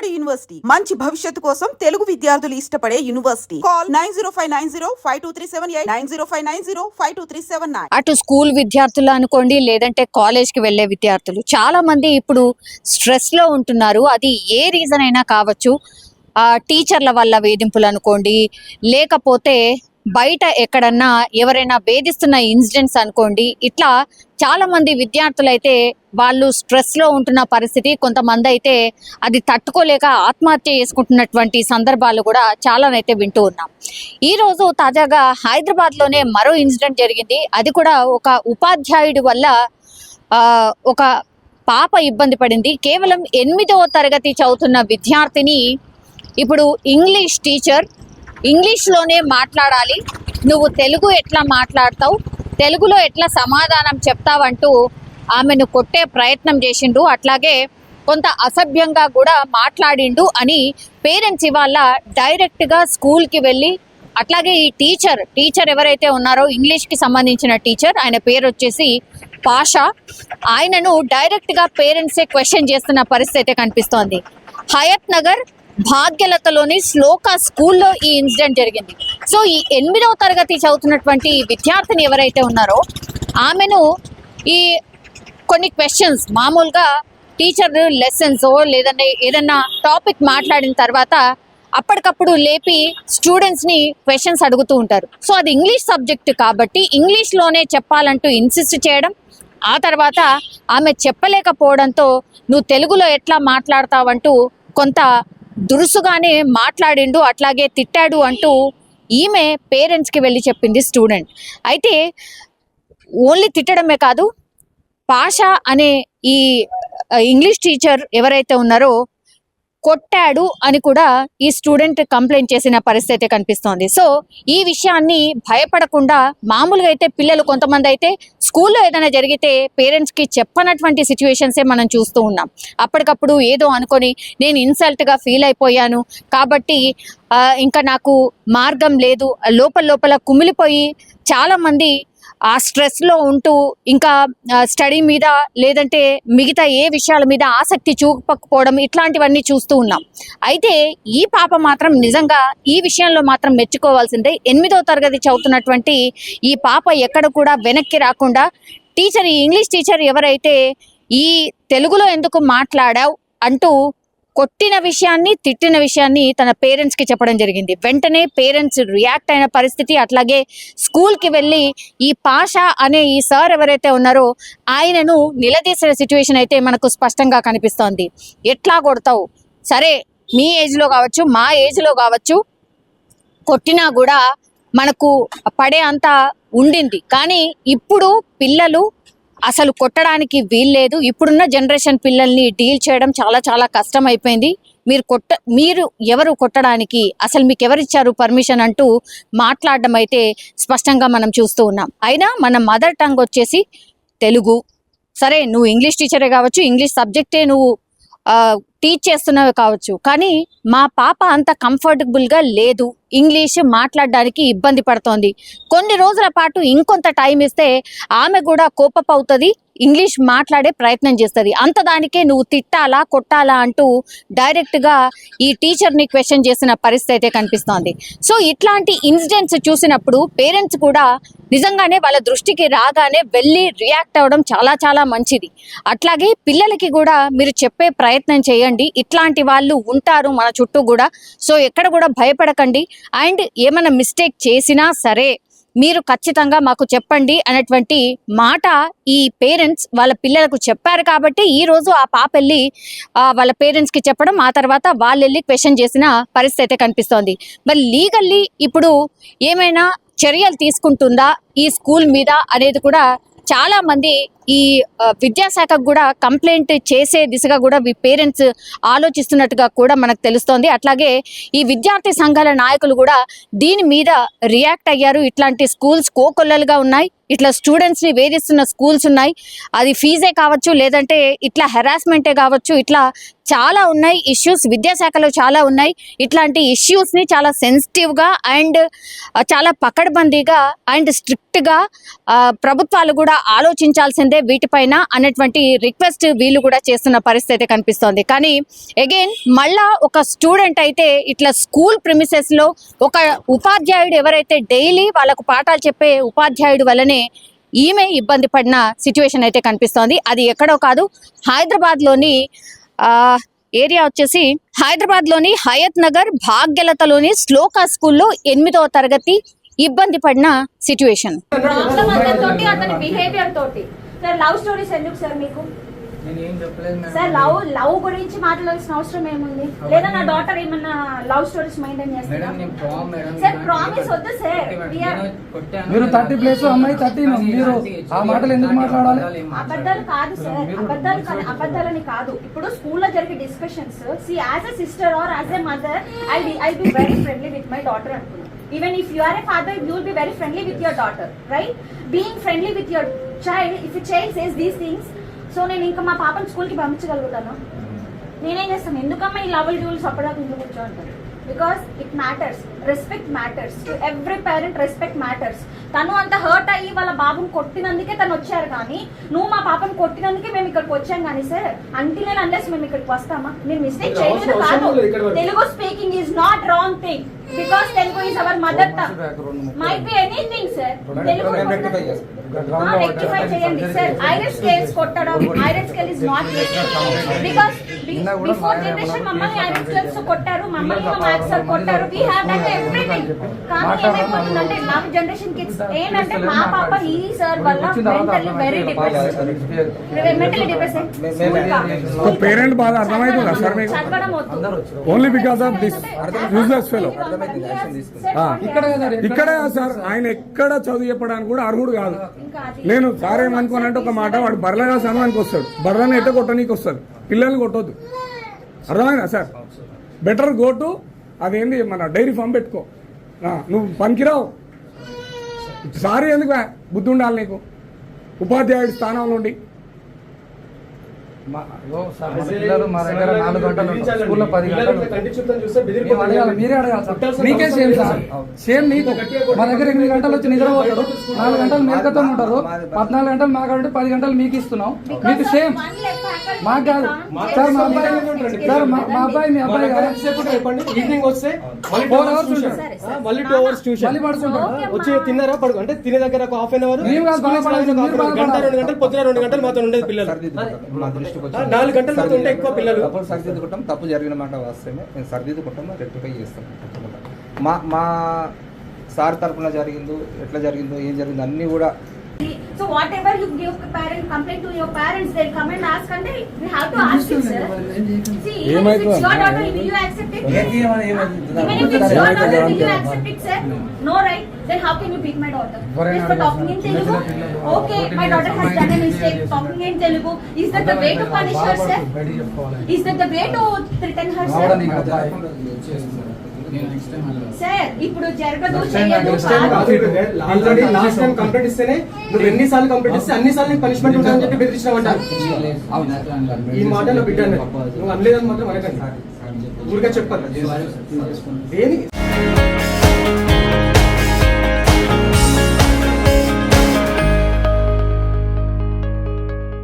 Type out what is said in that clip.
Vijayawada university మంచి భవిష్యత్తు కోసం తెలుగు విద్యార్థులు ఇష్టపడే యూనివర్సిటీ. కాల్ 9059052378 9059052379. అటు స్కూల్ విద్యార్థులు అనుకోండి, లేదంటే కాలేజ్ కి వెళ్లే విద్యార్థులు చాలా మంది ఇప్పుడు స్ట్రెస్ లో ఉంటున్నారు. అది ఏ రీజన్ అయినా కావచ్చు. టీచర్ల వల్ల వేధింపులు అనుకోండి, లేకపోతే బయట ఎక్కడన్నా ఎవరైనా వేధిస్తున్న ఇన్సిడెంట్స్ అనుకోండి. ఇట్లా చాలా మంది విద్యార్థులు అయితే వాళ్ళు స్ట్రెస్ లో ఉంటున్న పరిస్థితి, కొంతమంది అయితే అది తట్టుకోలేక ఆత్మహత్య చేసుకుంటున్నటువంటి సందర్భాలు కూడా చాలానైతే వింటూ ఉన్నాం. ఈ రోజు తాజాగా హైదరాబాద్ లోనే మరో ఇన్సిడెంట్ జరిగింది. అది కూడా ఒక ఉపాధ్యాయుడి వల్ల ఒక పాప ఇబ్బంది పడింది. కేవలం 8వ తరగతి చదువుతున్న విద్యార్థిని ఇప్పుడు ఇంగ్లీష్ టీచర్ ఇంగ్లీష్లోనే మాట్లాడాలి, నువ్వు తెలుగు ఎట్లా మాట్లాడతావు, తెలుగులో ఎట్లా సమాధానం చెప్తావంటూ ఆమెను కొట్టే ప్రయత్నం చేసిండు. అట్లాగే కొంత అసభ్యంగా కూడా మాట్లాడిండు అని పేరెంట్స్ ఇవాళ డైరెక్ట్గా స్కూల్కి వెళ్ళి, అట్లాగే ఈ టీచర్ ఎవరైతే ఉన్నారో ఇంగ్లీష్కి సంబంధించిన టీచర్, ఆయన పేరు వచ్చేసి పాషా, ఆయనను డైరెక్ట్గా పేరెంట్సే క్వశ్చన్ చేస్తున్న పరిస్థితి అయితే కనిపిస్తోంది. హయత్ నగర్ భాగ్యలతలోని శ్లోక స్కూల్లో ఈ ఇన్సిడెంట్ జరిగింది. సో ఈ 8వ తరగతి చదువుతున్నటువంటి విద్యార్థిని ఎవరైతే ఉన్నారో ఆమెను ఈ కొన్ని క్వశ్చన్స్, మామూలుగా టీచర్ లెసన్స్ లేదంటే ఏదన్నా టాపిక్ మాట్లాడిన తర్వాత అప్పటికప్పుడు లేపి స్టూడెంట్స్ని క్వశ్చన్స్ అడుగుతూ ఉంటారు. సో అది ఇంగ్లీష్ సబ్జెక్ట్ కాబట్టి ఇంగ్లీష్లోనే చెప్పాలంటూ ఇన్సిస్ట్ చేయడం, ఆ తర్వాత ఆమె చెప్పలేకపోవడంతో నువ్వు తెలుగులో ఎట్లా మాట్లాడతావంటూ కొంత దురుసుగానే మాట్లాడిండు, అట్లాగే తిట్టాడు అంటూ ఈమె పేరెంట్స్కి వెళ్ళి చెప్పింది స్టూడెంట్. అయితే ఓన్లీ తిట్టడమే కాదు, పాషా అనే ఈ ఇంగ్లీష్ టీచర్ ఎవరైతే ఉన్నారో కొట్టాడు అని కూడా ఈ స్టూడెంట్ కంప్లైంట్ చేసిన పరిస్థితి కనిపిస్తోంది. సో ఈ విషయాన్ని భయపడకుండా, మామూలుగా అయితే పిల్లలు కొంతమంది అయితే స్కూల్లో ఏదైనా జరిగితే పేరెంట్స్కి చెప్పనటువంటి సిచ్యువేషన్సే మనం చూస్తూ ఉన్నాం. అప్పటికప్పుడు ఏదో అనుకొని నేను ఇన్సల్ట్గా ఫీల్ అయిపోయాను కాబట్టి ఇంకా నాకు మార్గం లేదు, లోపల కుమిలిపోయి చాలామంది ఆ స్ట్రెస్లో ఉంటూ ఇంకా స్టడీ మీద లేదంటే మిగతా ఏ విషయాల మీద ఆసక్తి చూపకపోవడం, ఇట్లాంటివన్నీ చూస్తూ ఉన్నాం. అయితే ఈ పాప మాత్రం నిజంగా ఈ విషయంలో మాత్రం మెచ్చుకోవాల్సిందే. 8వ తరగతి చదువుతున్నటువంటి ఈ పాప ఎక్కడ కూడా వెనక్కి రాకుండా టీచర్, ఈ ఇంగ్లీష్ టీచర్ ఎవరైతే ఈ తెలుగులో ఎందుకు మాట్లాడావు అంటూ కొట్టిన విషయాన్ని, తిట్టిన విషయాన్ని తన పేరెంట్స్కి చెప్పడం జరిగింది. వెంటనే పేరెంట్స్ రియాక్ట్ అయిన పరిస్థితి, అట్లాగే స్కూల్కి వెళ్ళి ఈ పాషా అనే ఈ సార్ ఎవరైతే ఉన్నారో ఆయనను నిలదీసిన సిచ్యువేషన్ అయితే మనకు స్పష్టంగా కనిపిస్తోంది. ఎట్లా కొడతావు, సరే మీ ఏజ్లో కావచ్చు, మా ఏజ్లో కావచ్చు, కొట్టినా కూడా మనకు పడే అంత ఉండింది. కానీ ఇప్పుడు పిల్లలు అసలు కొట్టడానికి వీల్లేదు. ఇప్పుడున్న జనరేషన్ పిల్లల్ని డీల్ చేయడం చాలా చాలా కష్టం అయిపోయింది. మీరు ఎవరు కొట్టడానికి, అసలు మీకు ఎవరిచ్చారు పర్మిషన్ అంటూ మాట్లాడడం అయితే స్పష్టంగా మనం చూస్తూ ఉన్నాం. అయినా మన మదర్ టంగ్ వచ్చేసి తెలుగు. సరే నువ్వు ఇంగ్లీష్ టీచరే కావచ్చు, ఇంగ్లీష్ సబ్జెక్టే నువ్వు టీచ్ చేస్తున్నవి కావచ్చు, కానీ మా పాప అంత కంఫర్టబుల్గా లేదు, ఇంగ్లీష్ మాట్లాడడానికి ఇబ్బంది పడుతోంది. కొన్ని రోజుల పాటు ఇంకొంత టైం ఇస్తే ఆమె కూడా కోపప్ అవుతుంది, ఇంగ్లీష్ మాట్లాడే ప్రయత్నం చేస్తుంది. అంత దానికే నువ్వు తిట్టాలా, కొట్టాలా అంటూ డైరెక్ట్గా ఈ టీచర్ని క్వశ్చన్ చేసిన పరిస్థితి అయితే కనిపిస్తోంది. సో ఇట్లాంటి ఇన్సిడెంట్స్ చూసినప్పుడు పేరెంట్స్ కూడా నిజంగానే వాళ్ళ దృష్టికి రాగానే వెళ్ళి రియాక్ట్ అవ్వడం చాలా చాలా మంచిది. అట్లాగే పిల్లలకి కూడా మీరు చెప్పే ప్రయత్నం చేయండి. ఇట్లాంటి వాళ్ళు ఉంటారు మన చుట్టూ కూడా. సో ఎక్కడ కూడా భయపడకండి. అండ్ ఏమైనా మిస్టేక్ చేసినా సరే మీరు ఖచ్చితంగా మాకు చెప్పండి అనేటువంటి మాట ఈ పేరెంట్స్ వాళ్ళ పిల్లలకు చెప్పారు కాబట్టి ఈ రోజు ఆ పాప వెళ్ళి వాళ్ళ పేరెంట్స్కి చెప్పడం, ఆ తర్వాత వాళ్ళు వెళ్ళి క్వశ్చన్ చేసిన పరిస్థితి అయితే కనిపిస్తోంది. మరి లీగల్లీ ఇప్పుడు ఏమైనా చర్యలు తీసుకుంటుందా ఈ స్కూల్ మీద అనేది కూడా చాలా మంది ఈ విద్యాశాఖకు కూడా కంప్లైంట్ చేసే దిశగా కూడా పేరెంట్స్ ఆలోచిస్తున్నట్టుగా కూడా మనకు తెలుస్తోంది. అట్లాగే ఈ విద్యార్థి సంఘాల నాయకులు కూడా దీని మీద రియాక్ట్ అయ్యారు. ఇట్లాంటి స్కూల్స్ కోకొల్లలుగా ఉన్నాయి. ఇట్లా స్టూడెంట్స్ ని వేధిస్తున్న స్కూల్స్ ఉన్నాయి. అది ఫీజే కావచ్చు, లేదంటే ఇట్లా హెరాస్మెంటే కావచ్చు, ఇట్లా చాలా ఉన్నాయి ఇష్యూస్. విద్యాశాఖలో చాలా ఉన్నాయి. ఇట్లాంటి ఇష్యూస్ ని చాలా సెన్సిటివ్ గా అండ్ చాలా పకడ్బందీగా అండ్ స్ట్రిక్ట్ గా ప్రభుత్వాలు కూడా ఆలోచించాల్సిందే వీటిపైన అన్నటువంటి రిక్వెస్ట్ వీళ్ళు కూడా చేస్తున్న పరిస్థితి అయితే కనిపిస్తోంది. కానీ అగైన్ మళ్ళా ఒక స్టూడెంట్ అయితే ఇట్లా స్కూల్ ప్రిమిసెస్ లో ఒక ఉపాధ్యాయుడు ఎవరైతే డైలీ వాళ్ళకు పాఠాలు చెప్పే ఉపాధ్యాయుడు వల్లనే ఈమె ఇబ్బంది పడిన సిచ్యువేషన్ అయితే కనిపిస్తోంది. అది ఎక్కడో కాదు, హైదరాబాద్లోని ఏరియా వచ్చేసి హైదరాబాద్లోని హయత్ నగర్ భాగ్యలతలోని శ్లోకా స్కూల్లో 8వ తరగతి ఇబ్బంది పడిన సిచ్యువేషన్. ప్రాబ్లం అతనితోటి, అతని బిహేవియర్ తోటి. సార్ లవ్ స్టోరీస్ ఎందుకు సార్ మీకు? సార్ లవ్ గురించి మాట్లాడాల్సిన అవసరం ఏముంది? లేదా నా డాటర్ ఏమన్నా లవ్ స్టోరీస్ మెయింటైన్ చేస్తారా? సార్ ప్రామిస్ వద్దు సార్. మీరు 30 ప్లేస్ అమ్మాయి 30, మీరు ఆ మాటలు ఎందుకు మాట్లాడాలి? అబద్ధాలు కాదు సార్, అబద్ధాలని కాదు. ఇప్పుడు స్కూల్లో జరిగే discussions, see as a sister or as a mother I be very friendly with my daughter అనుకున్నాను. Even if you are a father, you will be very friendly with your daughter, right? Being friendly with your child, if a child says these things, so నేను ఇంకా మా పాపని స్కూల్కి పంపించగలుగుతాను. నేనేం చేస్తాను? ఎందుకమ్మా ఈ లెవెల్ రూల్స్ అప్పటిదాకా ఇంట్లో కూర్చోంటాను? Because it matters. Respect matters. To every parent respect matters. తను అంత హర్ట్ అయ్యి వాళ్ళ బాబుని కొట్టినందుకే తను వచ్చారు, కానీ నువ్వు మా పాపని కొట్టినందుకే మేము ఇక్కడికి వచ్చాం. కానీ సార్ అంటిల్ అండ్ అన్లెస్ మేము ఇక్కడికి వస్తామా? మీరు మిస్టేక్ చేయలేదు కాదు. Telugu speaking is not wrong thing, because Telugu is our mother tongue. Might be anything sir. Telugu rectify చేయండి సార్. ఐరన్ స్కేల్స్ కొట్టడం, iron scale is not because before generation మమ్మల్ని ఐరన్ స్కేల్స్ కొట్టారు, మమ్మల్ని మ్యాథ్స్ సార్ కొట్టారు. We have done everything. కానీ ఏమైపోతుందంటే నా generation kids ఏంటంటే మా పాప ఈ సార్ వల్ల మెంటల్లీ వెరీ డిప్రెస్డ్. పేరెంట్ బాధ అర్థమవుతుందా సార్ మీకు? చదవడం వద్దు. Only because of this useless fellow. ఇక్కడ సార్ ఆయన ఎక్కడ చదువు చెప్పడానికి కూడా అర్హుడు కాదు. నేను సార్ ఏమనుకోనంటే ఒక మాట, వాడు బర్రెగా సమయానికి వస్తాడు, బర్రెని ఎట్ట కొట్టనీకి వస్తాడు, పిల్లల్ని కొట్టొద్దు. అర్థమైందా సార్? బెటర్ గో టు అదేంది మన డైరీ ఫామ్ పెట్టుకో. నువ్వు పనికిరావు. సారీ ఎందుకు? బుద్ధి ఉండాలి నీకు ఉపాధ్యాయుడి స్థానంలో ఉండి. పిల్లలు మా దగ్గర 4 గంటలు స్కూల్లో 10 గంటలు మీరే అడగాలి సార్. నీకే సేమ్ సార్, సేమ్ నీకు. మా దగ్గర 8 గంటలు వచ్చి నిద్రపోతాడు, 4 గంటలు మేకతో ఉంటారు, 14 గంటలు మాకు 10 గంటలు మీకు ఇస్తున్నాం. మీకు సేమ్, మాకు కాదు సార్. మా అబ్బాయి సార్, మా అబ్బాయి మీ అబ్బాయి చెప్పండి. ఈవినింగ్ వస్తే 4 అవర్స్ ఉంటాడు, మళ్ళీ 2 అవర్స్ ట్యూషన్, మళ్ళీ పడుకుంటాడు. వచ్చి తిన్నారా పడుకో అంటే తినే దగ్గర ఒక హాఫ్ అన్ అవర్, గంట 2 గంటలు, పొద్దున 2 గంటలు మాతో ఉండేది పిల్లలు. 4 గంటలు మాతో ఉంటే ఎక్కువ పిల్లలు. సరిదిద్దుకుంటాం, తప్పు జరిగిన మాట వస్తేనే మేము సరిదిద్దుకుంటాం, రెక్టిఫై చేస్తాం. మా సార్ తరఫున జరిగిందో ఎట్లా జరిగిందో ఏం జరిగిందో అన్నీ కూడా. So whatever you give parent complaint to your parents, they'll come and ask, and we have to ask you, sir. See, even if it's your daughter, will you accept it? Even if it's your daughter, will you accept it, sir? No, right? Then how can you beat my daughter? Just for talking in Telugu? Okay, my daughter has done a mistake talking in Telugu. Is that the way to punish her, sir? Is that the way to threaten her, sir? Sir ఇప్పుడు జరగదు, చేయదు. Already last time complaint ఇస్తేనే నువ్వు ఎన్నిసార్లు complaint ఇస్తే అన్నిసార్లు punishment ఉంటుందని చెప్పి బెదిరించినావంటారు. ఈ మాట నా బిడ్డ నువ్వు అనలేదని మాత్రం అనకండి, ఊరిగా చెప్పాలి. దేనికి